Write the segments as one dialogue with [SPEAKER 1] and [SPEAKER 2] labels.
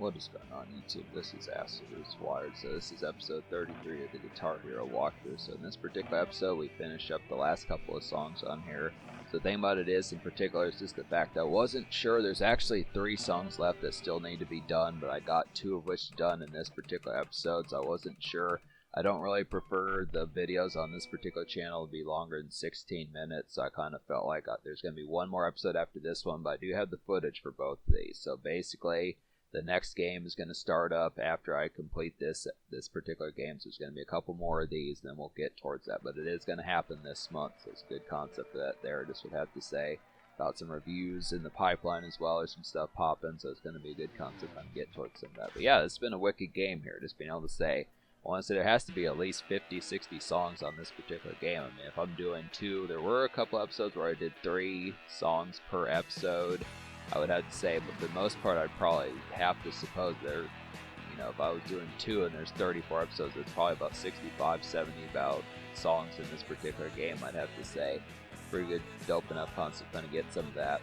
[SPEAKER 1] What is going on YouTube? This is Absolute Wired. So this is episode 33 of the Guitar Hero walkthrough. So in this particular episode we finish up the last couple of songs on here. So the thing about it is, in particular, is just the fact that I wasn't sure. There's actually 3 songs left that still need to be done, but I got 2 of which done in this particular episode, so I wasn't sure. I don't really prefer the videos on this particular channel to be longer than 16 minutes, so I kind of felt like there's going to be one more episode after this one, but I do have the footage for both of these. So basically, the next game is going to start up after I complete this particular game, so there's going to be a couple more of these, and then we'll get towards that. But it is going to happen this month, so it's a good concept for that there. Just would have to say about some reviews in the pipeline as well. There's some stuff popping, so it's going to be a good concept to get towards some of that. But yeah, it's been a wicked game here, just being able to say. I want to say there has to be at least 50, 60 songs on this particular game. I mean, if I'm doing 2, there were a couple episodes where I did 3 songs per episode, I would have to say, but for the most part, I'd probably have to suppose there, if I was doing 2 and there's 34 episodes, it's probably about 65, 70 about songs in this particular game, I'd have to say. Pretty good dope enough concept, kind of get some of that.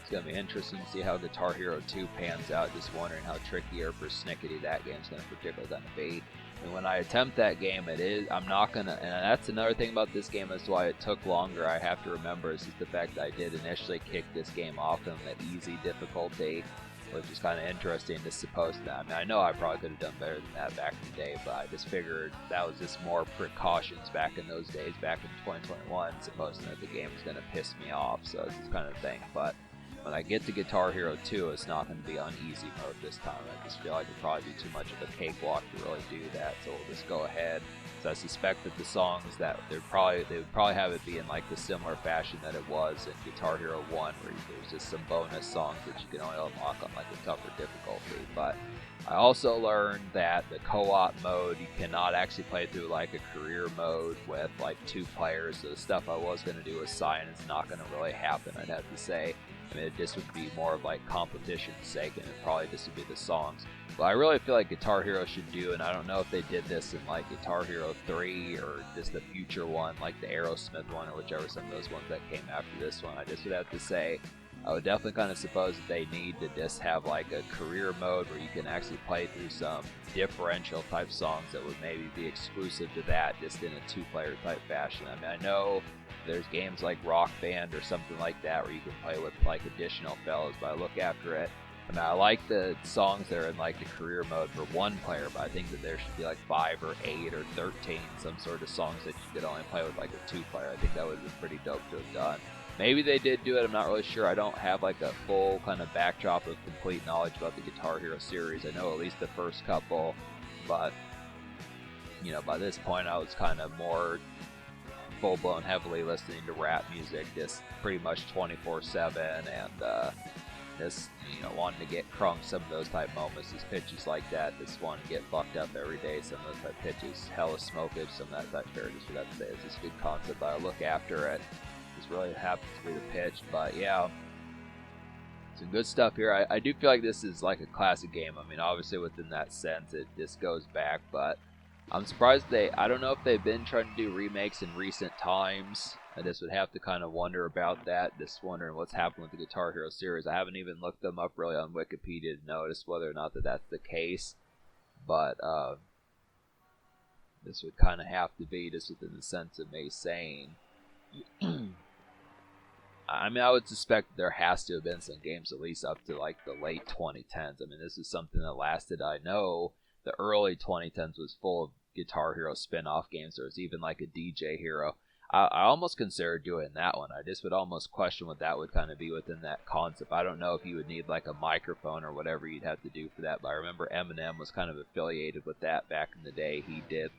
[SPEAKER 1] It's going to be interesting to see how Guitar Hero 2 pans out, just wondering how tricky or persnickety that game's going to particularly going to be. And when I attempt that game, I'm not going to, and that's another thing about this game as to why it took longer, I have to remember, is just the fact that I did initially kick this game off on the easy difficulty, which is kind of interesting to suppose that. I mean, I know I probably could have done better than that back in the day, but I just figured that was just more precautions back in those days, back in 2021, supposing that the game was going to piss me off, so it's this kind of thing. But when I get to Guitar Hero 2, it's not going to be on easy mode this time. I just feel like it'd probably be too much of a cakewalk to really do that, so we'll just go ahead. So I suspect that the songs that they would probably have it be in like the similar fashion that it was in Guitar Hero 1, where there's just some bonus songs that you can only unlock on like a tougher difficulty. But I also learned that the co-op mode, you cannot actually play through like a career mode with like 2 players. So the stuff I was going to do with Cyan is not going to really happen, I'd have to say. I mean, this would be more of like competition's sake, and it probably just would be the songs. But I really feel like Guitar Hero should do, and I don't know if they did this in like Guitar Hero 3 or just the future one, like the Aerosmith one, or whichever some of those ones that came after this one. I just would have to say, I would definitely kind of suppose that they need to just have like a career mode where you can actually play through some differential type songs that would maybe be exclusive to that, just in a 2-player type fashion. I mean, I know there's games like Rock Band or something like that where you can play with like additional fellows, but I look after it. I mean, I like the songs that are in like the career mode for 1 player, but I think that there should be like 5 or 8 or 13, some sort of songs that you could only play with like a 2-player. I think that would have been pretty dope to have done. Maybe they did do it, I'm not really sure. I don't have like a full kind of backdrop of complete knowledge about the Guitar Hero series. I know at least the first couple, but by this point I was kind of more full-blown heavily listening to rap music, just pretty much 24/7, and just wanting to get crunk some of those type moments, just pitches like that, just wanting to get fucked up every day, some of those type pitches, hella smokage, some of that type characters for that today. It's just a good concept, but I look after it. This really happens to be the pitch, but yeah, some good stuff here. I do feel like this is like a classic game. I mean, obviously within that sense it just goes back, but I'm surprised I don't know if they've been trying to do remakes in recent times. I just would have to kind of wonder about that, just wondering what's happened with the Guitar Hero series. I haven't even looked them up really on Wikipedia to notice whether or not that's the case, but this would kind of have to be just within the sense of me saying I mean, I would suspect there has to have been some games at least up to like the late 2010s. I mean, this is something that lasted, I know the early 2010s was full of Guitar Hero spin-off games. There was even like a DJ Hero. I almost considered doing that one. I just would almost question what that would kind of be within that concept. I don't know if you would need like a microphone or whatever you'd have to do for that, but I remember Eminem was kind of affiliated with that back in the day. He did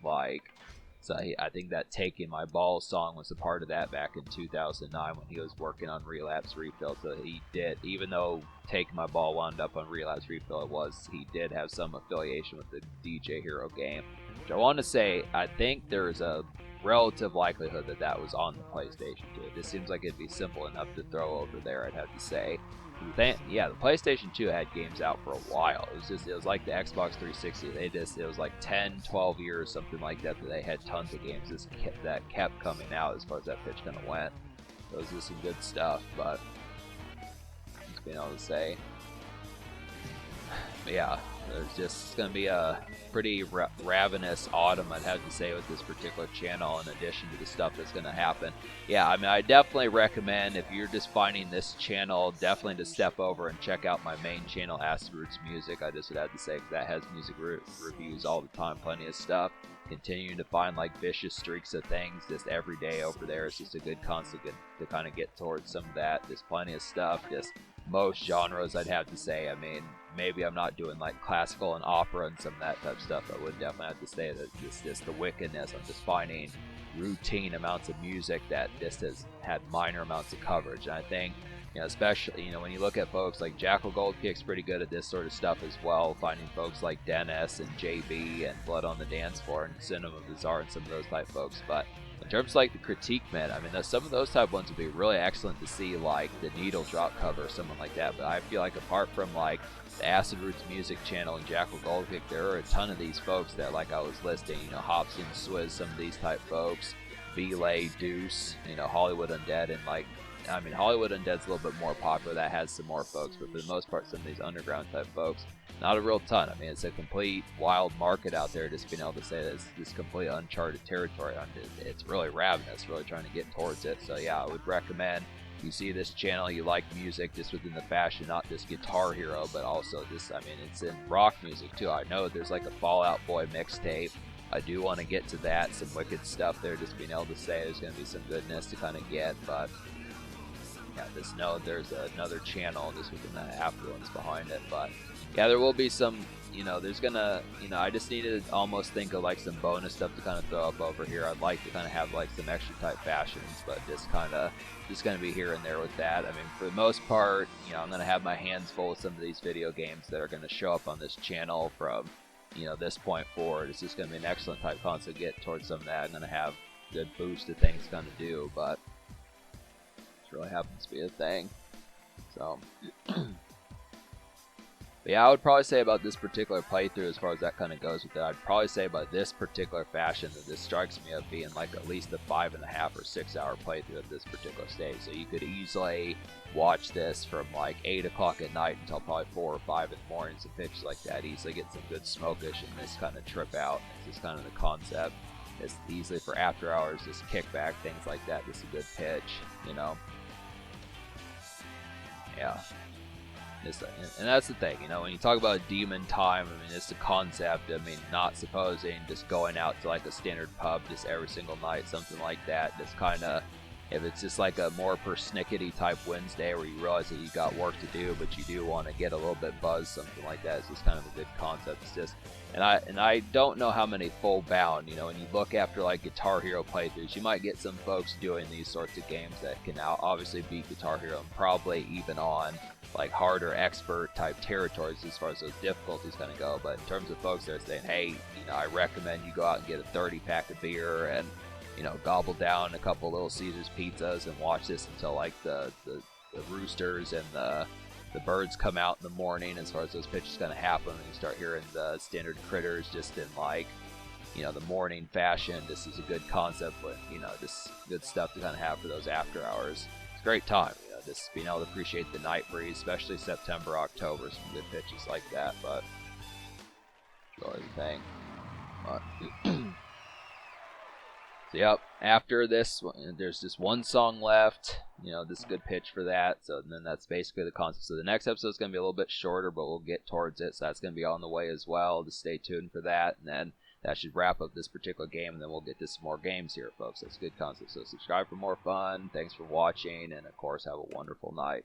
[SPEAKER 1] I think that Taking My Balls song was a part of that back in 2009 when he was working on Relapse Refill. So he did, even though Taking My Ball wound up on Relapse Refill, he did have some affiliation with the DJ Hero game. Which I want to say, I think there's a relative likelihood that was on the PlayStation 2. It just seems like it'd be simple enough to throw over there, I'd have to say. Yeah, the PlayStation 2 had games out for a while. It was like the Xbox 360. It was like 10, 12 years, something like that they had tons of games that kept coming out as far as that pitch kind of went. It was just some good stuff, but just being able to say. Yeah, there's just going to be a pretty ravenous autumn, I'd have to say, with this particular channel, in addition to the stuff that's going to happen. Yeah, I mean, I definitely recommend, if you're just finding this channel, definitely to step over and check out my main channel, Acid Roots Music. I just would have to say, that has music reviews all the time, plenty of stuff. Continuing to find like vicious streaks of things just every day over there. It's just a good constant to kind of get towards some of that. There's plenty of stuff, just most genres, I'd have to say. I mean, maybe I'm not doing like classical and opera and some of that type of stuff. I would definitely have to say that just the wickedness. I'm just finding routine amounts of music that just has had minor amounts of coverage. And I think, especially, when you look at folks like Jackal Goldkick's pretty good at this sort of stuff as well, finding folks like Dennis and JB and Blood on the Dance Floor and Cinema Bizarre and some of those type folks. But in terms of like the critique men, I mean, some of those type ones would be really excellent to see, like the Needle Drop cover or someone like that. But I feel like apart from like the Acid Roots Music channel and Jackal Goldkick, there are a ton of these folks that, like I was listing, Hobson, Swizz, some of these type folks, Belay, Deuce, Hollywood Undead, and like, I mean, Hollywood Undead's a little bit more popular. That has some more folks, but for the most part, some of these underground type folks, not a real ton. I mean, it's a complete wild market out there. Just being able to say that it's this complete uncharted territory. It's really ravenous, really trying to get towards it. So yeah, I would recommend, if you see this channel, you like music just within the fashion, not just Guitar Hero, but also just, I mean, it's in rock music too. I know there's like a Fall Out Boy mixtape. I do want to get to that. Some wicked stuff there. Just being able to say there's going to be some goodness to kind of get, but yeah, just know there's another channel just within the affluence behind it. But yeah, there will be some, there's gonna, I just need to almost think of like some bonus stuff to kind of throw up over here. I'd like to kind of have like some extra type fashions, but just gonna be here and there with that. I mean, for the most part, I'm gonna have my hands full with some of these video games that are gonna show up on this channel from, this point forward. It's just gonna be an excellent type console to get towards some of that. I'm gonna have a good boost of things to kind of do, but really happens to be a thing. So but yeah, I would probably say about this particular playthrough, as far as that kind of goes with it, I'd probably say about this particular fashion that this strikes me as being like at least a 5.5 or 6 hour playthrough at this particular stage. So you could easily watch this from like 8 o'clock at night until probably 4 or 5 in the morning, some pitches like that. Easily get some good smokish and this kind of trip out. It's just kind of the concept. It's easily for after hours, just kickback, things like that. Just a good pitch, Yeah. And that's the thing, when you talk about demon time, I mean, it's the concept. I mean, not supposing just going out to like a standard pub just every single night, something like that. Just kind of, if it's just like a more persnickety type Wednesday where you realize that you got work to do, but you do want to get a little bit buzzed, something like that. It's just kind of a good concept. It's just, and I don't know how many full bound, when you look after like Guitar Hero playthroughs, you might get some folks doing these sorts of games that can now obviously beat Guitar Hero and probably even on like harder expert type territories as far as those difficulties kind of go. But in terms of folks that are saying, hey, I recommend you go out and get a 30 pack of beer and gobble down a couple Little Caesars pizzas and watch this until like the roosters and the birds come out in the morning, as far as those pitches kind of happen, and you start hearing the standard critters just in like the morning fashion. This is a good concept, but just good stuff to kind of have for those after hours. It's a great time, just being able to appreciate the night breeze, especially September, October, some good pitches like that. But it's really the thing. But so, yep, after this, there's just one song left. This is a good pitch for that. So then that's basically the concept. So the next episode is going to be a little bit shorter, but we'll get towards it. So that's going to be on the way as well. Just stay tuned for that. And then that should wrap up this particular game. And then we'll get to some more games here, folks. That's a good concept. So subscribe for more fun. Thanks for watching. And, of course, have a wonderful night.